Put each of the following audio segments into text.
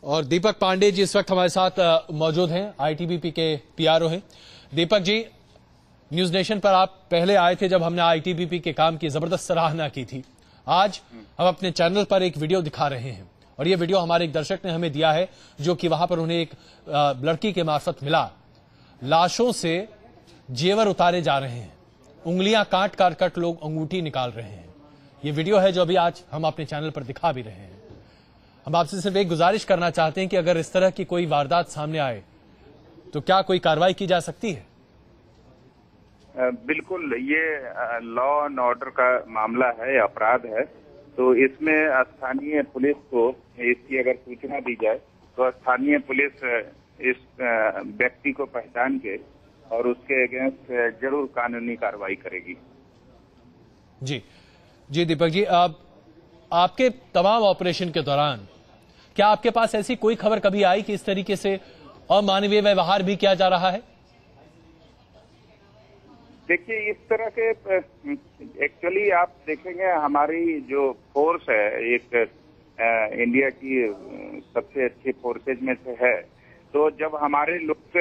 और दीपक पांडे जी इस वक्त हमारे साथ मौजूद हैं, आईटीबीपी के पीआरओ हैं। दीपक जी, न्यूज नेशन पर आप पहले आए थे जब हमने आईटीबीपी के काम की जबरदस्त सराहना की थी। आज हम अपने चैनल पर एक वीडियो दिखा रहे हैं और ये वीडियो हमारे एक दर्शक ने हमें दिया है, जो कि वहां पर उन्हें एक लड़की के मार्फत मिला। लाशों से जेवर उतारे जा रहे हैं, उंगलियां काट काट काट लोग अंगूठी निकाल रहे हैं। ये वीडियो है जो अभी आज हम अपने चैनल पर दिखा भी रहे हैं। हम आपसे सिर्फ एक गुजारिश करना चाहते हैं कि अगर इस तरह की कोई वारदात सामने आए तो क्या कोई कार्रवाई की जा सकती है? बिल्कुल, ये लॉ एंड ऑर्डर का मामला है, अपराध है। तो इसमें स्थानीय पुलिस को इसकी अगर सूचना दी जाए तो स्थानीय पुलिस इस व्यक्ति को पहचान के और उसके अगेंस्ट जरूर कानूनी कार्रवाई करेगी। जी दीपक जी, आपके तमाम ऑपरेशन के दौरान क्या आपके पास ऐसी कोई खबर कभी आई कि इस तरीके से अमानवीय व्यवहार भी किया जा रहा है? देखिए, इस तरह के एक्चुअली आप देखेंगे हमारी जो फोर्स है, एक इंडिया की सबसे अच्छी फोर्सेज में से है। तो जब हमारे लोग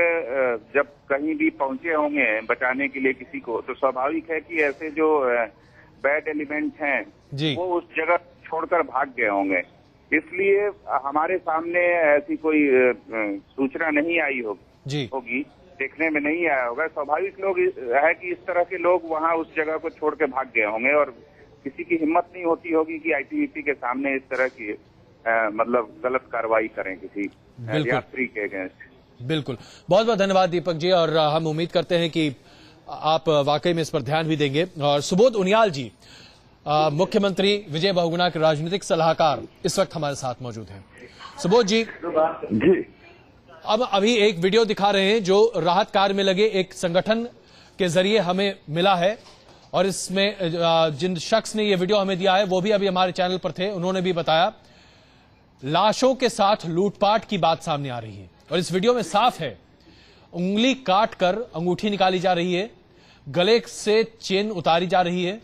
जब कहीं भी पहुंचे होंगे बचाने के लिए किसी को, तो स्वाभाविक है कि ऐसे जो बैड एलिमेंट हैं वो उस जगह छोड़कर भाग गए होंगे। इसलिए हमारे सामने ऐसी कोई सूचना नहीं आई होगी, देखने में नहीं आया होगा। स्वाभाविक लोग है कि इस तरह के लोग वहां उस जगह को छोड़ के भाग गए होंगे और किसी की हिम्मत नहीं होती होगी कि आईटीबीपी के सामने इस तरह की मतलब गलत कार्रवाई करें किसी यात्री के अगेंस्ट। बिल्कुल, बहुत बहुत धन्यवाद दीपक जी, और हम उम्मीद करते हैं कि आप वाकई में इस पर ध्यान भी देंगे। और सुबोध उनियाल जी, मुख्यमंत्री विजय बहुगुणा के राजनीतिक सलाहकार, इस वक्त हमारे साथ मौजूद हैं। सुबोध जी, अब अभी एक वीडियो दिखा रहे हैं जो राहत कार्य में लगे एक संगठन के जरिए हमें मिला है, और इसमें जिन शख्स ने ये वीडियो हमें दिया है वो भी अभी हमारे चैनल पर थे। उन्होंने भी बताया लाशों के साथ लूटपाट की बात सामने आ रही है, और इस वीडियो में साफ है उंगली काट कर अंगूठी निकाली जा रही है, गले से चेन उतारी जा रही है,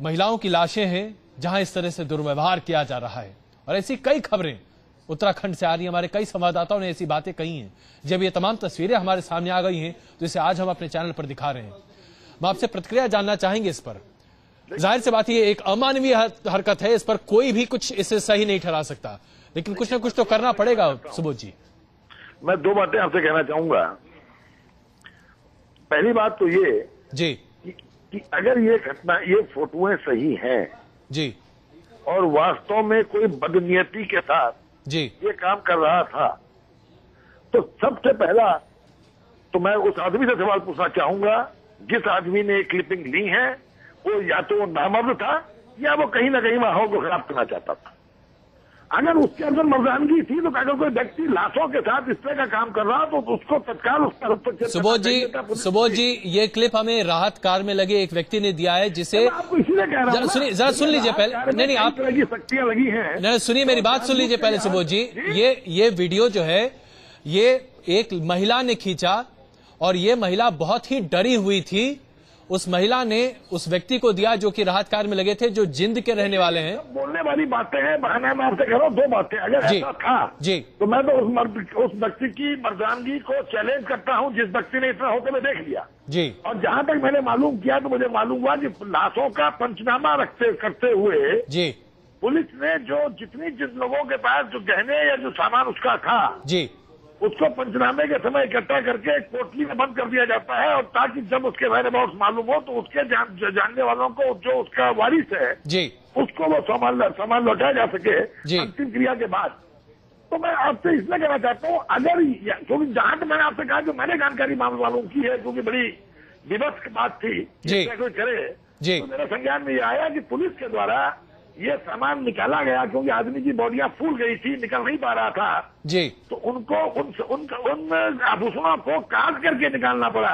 महिलाओं की लाशें हैं जहां इस तरह से दुर्व्यवहार किया जा रहा है। और ऐसी कई खबरें उत्तराखंड से आ रही है, हमारे कई संवाददाताओं ने ऐसी बातें कही हैं। जब ये तमाम तस्वीरें हमारे सामने आ गई हैं तो इसे आज हम अपने चैनल पर दिखा रहे हैं। हम आपसे प्रतिक्रिया जानना चाहेंगे इस पर। जाहिर सी बात ये एक अमानवीय हरकत है, इस पर कोई भी कुछ इसे सही नहीं ठहरा सकता, लेकिन कुछ ना कुछ तो करना पड़ेगा। सुबोध जी, मैं दो बातें आपसे कहना चाहूंगा। पहली बात तो ये जी कि अगर ये घटना, ये फोटोएं सही हैं जी, और वास्तव में कोई बदनीयती के साथ जी ये काम कर रहा था, तो सबसे पहला तो मैं उस आदमी से सवाल पूछना चाहूंगा जिस आदमी ने क्लिपिंग ली है, वो या तो वो नामर्द था या वो कहीं ना कहीं माहौल को खराब करना चाहता था। अगर उसके अंदर मर्दानगी थी तो अगर कोई व्यक्ति लाशों के साथ इस तरह का काम कर रहा तो उसको तत्काल उसका हस्तक्षेप। सुबोध जी, ये क्लिप हमें राहत कार्य में लगे एक व्यक्ति ने दिया है, जिसे आपको इसीलिए कह रहा हूं, सुनिए, जरा सुन लीजिए पहले। नहीं आप शक्तियां लगी हैं, नहीं सुनिए मेरी बात सुन लीजिए पहले। सुबोध जी, ये वीडियो जो है ये एक महिला ने खींचा, और ये महिला बहुत ही डरी हुई थी। उस महिला ने उस व्यक्ति को दिया जो कि राहत कार्य में लगे थे, जो जिंद के रहने वाले हैं। बोलने वाली बातें हैं, बहाना। मैं आपसे कह रहा हूँ दो बातें। अगर ऐसा था तो मैं तो उस व्यक्ति की मर्दानगी को चैलेंज करता हूँ जिस व्यक्ति ने इतना होते हुए देख लिया जी। और जहां तक मैंने मालूम किया तो मुझे मालूम हुआ कि लाशों का पंचनामा करते हुए जी पुलिस ने जिन लोगों के पास जो गहने या जो सामान उसका था जी, उसको पंचनामे के समय इकट्ठा करके एक पोटली में बंद कर दिया जाता है, और ताकि जब उसके बारे में मालूम हो तो उसके जानने वालों को, जो उसका वारिस है जी, उसको वो सामान लौटाया जा सके अंतिम क्रिया के बाद। तो मैं आपसे इसलिए कहना चाहता हूँ, अगर क्योंकि जहां तक मैंने आपसे कहा जो मैंने जानकारी मालूम की है, क्योंकि बड़ी विवश बात थी कोई करे, तो मेरे संज्ञान में ये आया कि पुलिस के द्वारा ये सामान निकाला गया, क्योंकि आदमी की बॉडियां फूल गई थी, निकल नहीं पा रहा था जी, तो उनको उन आभूषणों को काट करके निकालना पड़ा,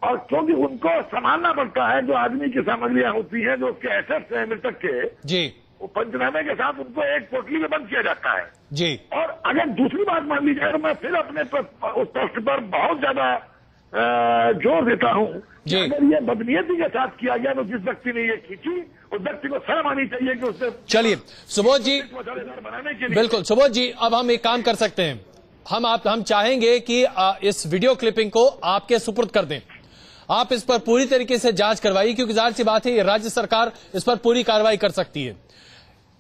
और क्योंकि उनको संभालना पड़ता है जो आदमी की सामग्रियां होती हैं, जो उसके एसेट्स हैं मृतक के जी, वो पंचनामे के साथ उनको एक पोटली में बंद किया जाता है जी। और अगर दूसरी बात मान ली जाए तो मैं फिर अपने उस प्रश्न पर बहुत ज्यादा जोर देता हूँ जी। अगर ये बदनीयती के साथ किया गया तो जिस व्यक्ति ने ये खींची उस व्यक्ति को शर्म आनी चाहिए कि उसने चलिए सुबोध जी, मसालेदार बनाने के लिए। बिल्कुल सुबोध जी, अब हम एक काम कर सकते हैं, हम चाहेंगे कि इस वीडियो क्लिपिंग को आपके सुपुर्द कर दें। आप इस पर पूरी तरीके से जांच करवाइए, क्योंकि जाहिर सी बात है ये राज्य सरकार इस पर पूरी कार्रवाई कर सकती है।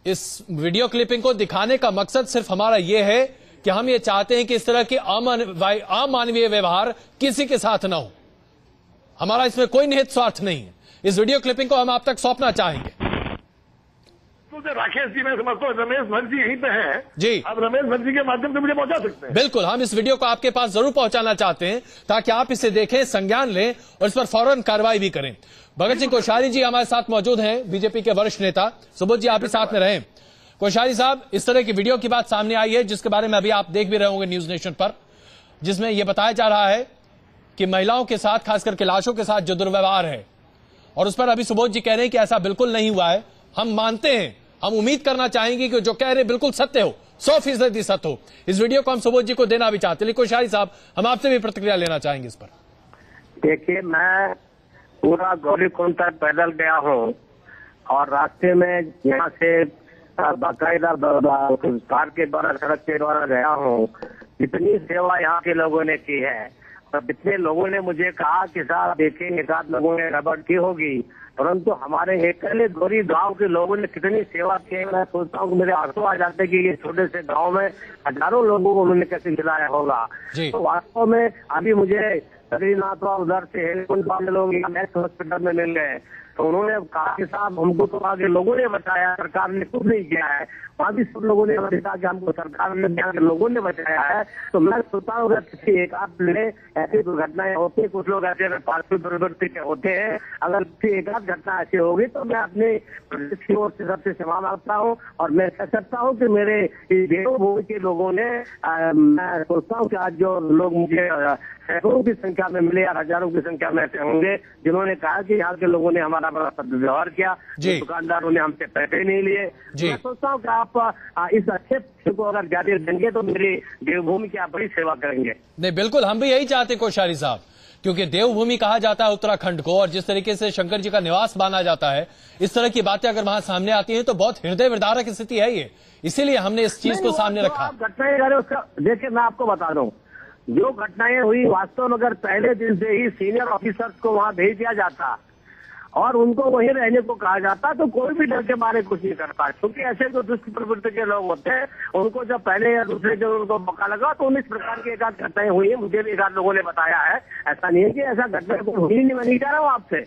इस वीडियो क्लिपिंग को दिखाने का मकसद सिर्फ हमारा ये है कि हम ये चाहते हैं कि इस तरह के अमानवीय व्यवहार किसी के साथ ना हो। हमारा इसमें कोई निहित स्वार्थ नहीं है। इस वीडियो क्लिपिंग को हम आप तक सौंपना चाहेंगे। तो राकेश जी, मैं समझता हूँ रमेश भट्ट जी यहीं पे हैं जी, आप रमेश भट्ट जी के माध्यम से मुझे पहुंचा सकते हैं। बिल्कुल, हम इस वीडियो को आपके पास जरूर पहुंचाना चाहते हैं ताकि आप इसे देखें, संज्ञान लें और इस पर फौरन कार्रवाई भी करें। भगत सिंह कोश्यारी जी हमारे साथ मौजूद हैं, बीजेपी के वरिष्ठ नेता। सुबोध जी, आप भी साथ में रहें। कोश्यारी साहब, इस तरह की वीडियो की बात सामने आई है जिसके बारे में अभी आप देख भी रहे होंगे न्यूज नेशन पर, जिसमें यह बताया जा रहा है कि महिलाओं के साथ, खासकर के लाशों के साथ जो दुर्व्यवहार है, और उस पर अभी सुबोध जी कह रहे हैं कि ऐसा बिल्कुल नहीं हुआ है। हम मानते हैं, हम उम्मीद करना चाहेंगे कि जो कह रहे बिल्कुल सत्य हो, 100% सत्य हो। इस वीडियो को हम सुबोध जी को देना भी चाहते हैं। लेकिन कोश्यारी साहब, हम आपसे भी प्रतिक्रिया लेना चाहेंगे इस पर। देखिए, मैं पूरा गौरीकुंड तक पैदल गया हूँ और रास्ते में यहाँ से बाकायदा कार के द्वारा, सड़क के द्वारा गया हूँ। जितनी सेवा यहाँ के लोगों ने की है और जितने लोगों ने मुझे कहा कि साहब देखिए एक आध लोगों ने गड़बड़ की होगी, परंतु हमारे एकले गोरी गांव के लोगों ने कितनी सेवा की है। मैं सोचता हूँ कि मेरे आंसू आ जाते कि ये छोटे से गांव में हजारों लोगों को उन्होंने कैसे खिलाया होगा। तो वास्तव में अभी मुझे बद्रीनाथ और उधर से हेलीकुंड वाले लोग मैक्स हॉस्पिटल में मिल गए, तो उन्होंने कहा कि साहब हमको तो आगे लोगों ने बताया, सरकार ने कुछ नहीं किया है। वहाँ भी सब लोगों ने बताया कि हमको सरकार ने, लोगों ने बताया है। तो मैं सोचता हूँ अगर किसी एक आध ऐसी दुर्घटनाएं होती है, कुछ लोग ऐसे पार्थिव प्रवृत्ति के होते हैं, अगर किसी एक आध घटना ऐसी होगी तो मैं अपने प्रदेश की ओर से सबसे क्षमा मांगता हूँ और मैं कह सकता हूँ कि मेरे देवभूमि के लोगों ने, मैं सोचता हूँ कि आज जो लोग मुझे सैकड़ों की संख्या में मिले या हजारों की संख्या में ऐसे होंगे जिन्होंने कहा कि यहाँ के लोगों ने हमारा बड़ा सदव्यवहार किया, दुकानदारों ने हमसे पैसे नहीं लिए। मैं सोचता हूँ कि आप इस अच्छे को अगर जारी देंगे तो मेरी देवभूमि की आप बड़ी सेवा करेंगे। नहीं, बिल्कुल, हम भी यही चाहते कोश्यारी साहब, क्योंकि देवभूमि कहा जाता है उत्तराखंड को, और जिस तरीके से शंकर जी का निवास माना जाता है, इस तरह की बातें अगर वहां सामने आती हैं तो बहुत हृदय विदारक स्थिति है ये। इसीलिए हमने इस चीज को सामने रखा। घटनाएं उसका देखिए, मैं आपको बता दूं, जो घटनाएं हुई वास्तव में अगर पहले दिन से ही सीनियर ऑफिसर्स को वहां भेज दिया जाता और उनको वहीं रहने को कहा जाता तो कोई भी डर के मारे कुछ नहीं करता। क्योंकि ऐसे जो दुष्ट प्रवृत्ति के लोग होते हैं उनको जब पहले या दूसरे जो उनको मौका लगा तो 19 प्रकार की एक आध घटनाएं हुई है। मुझे भी एक आध लोगों ने बताया है, ऐसा नहीं है कि ऐसा घटना हुई नहीं, मैं नहीं कह रहा हूँ आपसे,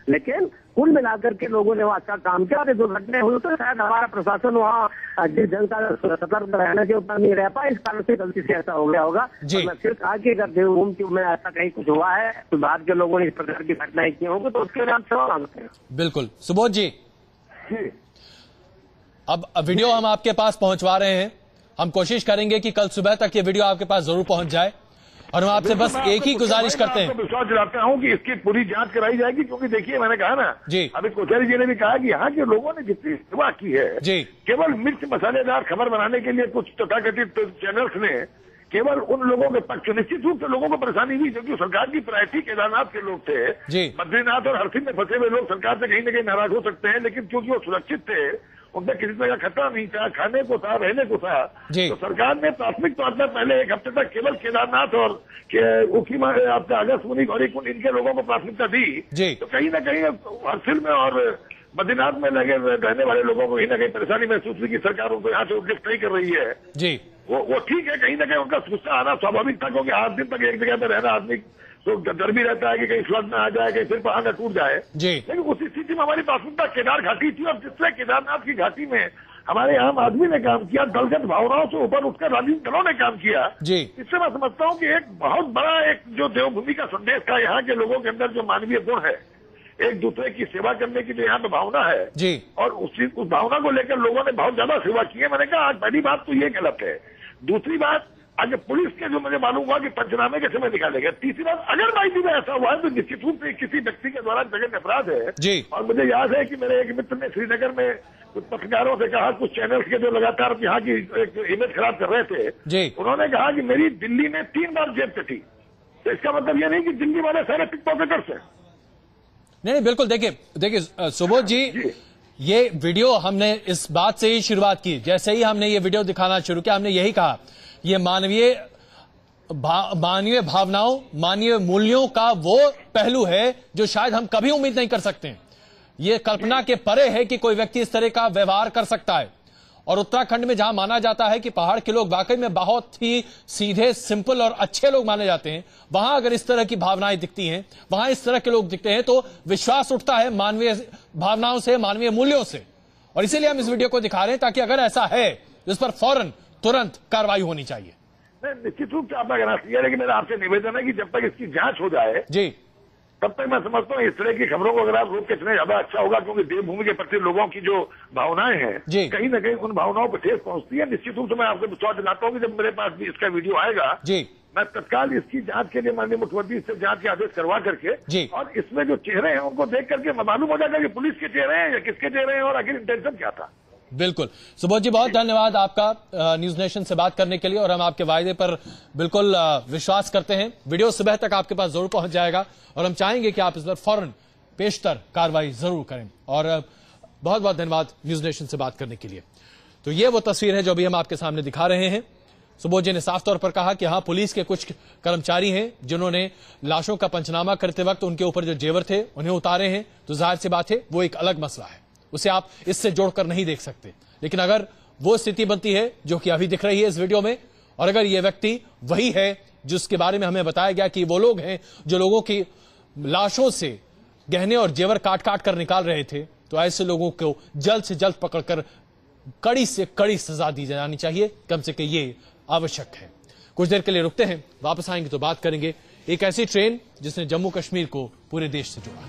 लेकिन कुल मिलाकर के लोगों ने अच्छा काम किया। और दुर्घटनाएं हुई तो शायद हमारा प्रशासन वहाँ जिस जनता सतर्क रहने के ऊपर नहीं रह पाए, इस कारण से गलती से ऐसा हो गया होगा। मैं फिर कहा कि अगर देवभूमि में ऐसा कहीं कुछ हुआ है तो बाद के लोगों ने इस प्रकार की घटनाएं की होंगी तो उसके लिए हम क्षमा मांगते हैं। बिल्कुल सुबोध जी, अब वीडियो हम आपके पास पहुंचवा रहे हैं। हम कोशिश करेंगे कि कल सुबह तक ये वीडियो आपके पास जरूर पहुंच जाए, और हम आपसे बस एक ही गुजारिश करते हैं, विश्वास दिलाता हूँ कि इसकी पूरी जांच कराई जाएगी। क्योंकि देखिए, मैंने कहा ना जी, अभी कोश्यारी जी ने भी कहा कि यहाँ के लोगों ने जितनी सेवा की है जी, केवल मिर्च मसालेदार खबर बनाने के लिए कुछ तथाकथित चैनल्स ने केवल उन लोगों के पक्ष, निश्चित रूप से लोगों को परेशानी हुई क्योंकि सरकार की प्रायोरिटी केदारनाथ के लोग थे। बद्रीनाथ और हरसिंह में फंसे हुए लोग सरकार से कहीं न कहीं नाराज हो सकते हैं, लेकिन क्योंकि वो सुरक्षित थे, उनसे किसी तरह का खतरा नहीं था, खाने को था, रहने को था, तो सरकार ने प्राथमिक तौर पर पहले एक हफ्ते तक केवल केदारनाथ और उखीमा, आपका अगस्त्यमुनि, गौरीकुंड, इनके लोगों को प्राथमिकता दी। तो कहीं न कहीं हरसिल में और बद्रीनाथ में लगे रहने वाले लोगों को कहीं न कहीं परेशानी महसूस हुई कि सरकार उनको यहाँ से उद्देश्य नहीं कर रही है जी। वो ठीक है, कहीं ना कहीं उनका गुस्सा आना स्वाभाविक था, क्योंकि 8 दिन तक एक जगह पे रहना आदमी तो डर भी रहता है कि कहीं फ्लड में आ जाए, कहीं सिर पहाड़ टूट जाए जी। लेकिन उस स्थिति में हमारी प्राथमिकता केदार घाटी थी, और जिससे केदारनाथ की घाटी में हमारे आम आदमी ने काम किया, दलगत भावनाओं से ऊपर उठकर राजनीतिक दलों ने काम किया जी। इससे मैं समझता हूँ कि एक बहुत बड़ा एक जो देवभूमि का संदेश था, यहाँ के लोगों के अंदर जो मानवीय गुण है, एक दूसरे की सेवा करने की जो यहाँ पे भावना है जी, और उस भावना को लेकर लोगों ने बहुत ज्यादा सेवा की है। मैंने कहा आज पहली बात तो ये गलत है। दूसरी बात, अगर पुलिस के जो मुझे मालूम हुआ कि पंचनामे के समय निकालेगा। तीसरी बात, अगर मायने में ऐसा हुआ है तो निश्चित रूप से किसी व्यक्ति के द्वारा जगह अपराध है जी। और मुझे याद है कि मेरे एक मित्र ने श्रीनगर में कुछ पत्रकारों से कहा, कुछ चैनल्स के जो लगातार यहाँ की एक इमेज खराब कर रहे थे जी, उन्होंने कहा कि मेरी दिल्ली में 3 बार जेब कटी तो इसका मतलब ये नहीं कि दिल्ली वाले सारे पिक पॉकेटर्स हैं। नहीं, बिल्कुल। देखिए सुबोध जी, ये वीडियो हमने इस बात से ही शुरुआत की। जैसे ही हमने ये वीडियो दिखाना शुरू किया, हमने यही कहा, ये मानवीय भावनाओं, मानवीय मूल्यों का वो पहलू है जो शायद हम कभी उम्मीद नहीं कर सकते। ये कल्पना के परे है कि कोई व्यक्ति इस तरह का व्यवहार कर सकता है। और उत्तराखंड में जहां माना जाता है कि पहाड़ के लोग वाकई में बहुत ही सीधे, सिंपल और अच्छे लोग माने जाते हैं, वहां अगर इस तरह की भावनाएं दिखती हैं, वहां इस तरह के लोग दिखते हैं, तो विश्वास उठता है मानवीय भावनाओं से, मानवीय मूल्यों से। और इसीलिए हम इस वीडियो को दिखा रहे हैं, ताकि अगर ऐसा है तो इस पर फौरन तुरंत कार्रवाई होनी चाहिए। निश्चित रूप से आपका कहना सही है, लेकिन मेरा आपसे निवेदन है कि जब तक इसकी जांच हो जाए जी, तब तक मैं समझता हूँ इस तरह की खबरों को अगर आप रोक के चले ज्यादा अच्छा होगा, क्योंकि देवभूमि के प्रति लोगों की जो भावनाएं हैं कहीं ना कहीं उन भावनाओं पर ठेस पहुंचती है। निश्चित रूप से मैं आपको विश्वास दिलाता हूँ कि जब मेरे पास भी इसका वीडियो आएगा जी, मैं तत्काल इसकी जांच के लिए माननीय मुख्यमंत्री से जांच के आदेश करवा करके और इसमें जो चेहरे हैं उनको देख करके मालूम हो जाएगा कि पुलिस के चेहरे हैं या किसके चेहरे हैं और आखिर इंटेंशन क्या था। बिल्कुल। सुबोध जी, बहुत धन्यवाद आपका न्यूज नेशन से बात करने के लिए, और हम आपके वायदे पर बिल्कुल विश्वास करते हैं। वीडियो सुबह तक आपके पास जरूर पहुंच जाएगा, और हम चाहेंगे कि आप इस पर फौरन पेशतर कार्रवाई जरूर करें। और बहुत बहुत धन्यवाद न्यूज नेशन से बात करने के लिए। तो ये वो तस्वीर है जो अभी हम आपके सामने दिखा रहे हैं। सुबोध जी ने साफ तौर पर कहा कि हाँ, पुलिस के कुछ कर्मचारी हैं जिन्होंने लाशों का पंचनामा करते वक्त उनके ऊपर जो जेवर थे उन्हें उतारे हैं, तो जाहिर सी बात है वो एक अलग मसला है, उसे आप इससे जोड़कर नहीं देख सकते। लेकिन अगर वो स्थिति बनती है जो कि अभी दिख रही है इस वीडियो में, और अगर ये व्यक्ति वही है जिसके बारे में हमें बताया गया कि वो लोग हैं जो लोगों की लाशों से गहने और जेवर काट काट कर निकाल रहे थे, तो ऐसे लोगों को जल्द से जल्द पकड़कर कड़ी से कड़ी सजा दी जानी चाहिए। कम से कम ये आवश्यक है। कुछ देर के लिए रुकते हैं, वापस आएंगे तो बात करेंगे एक ऐसी ट्रेन जिसने जम्मू कश्मीर को पूरे देश से जोड़ा है।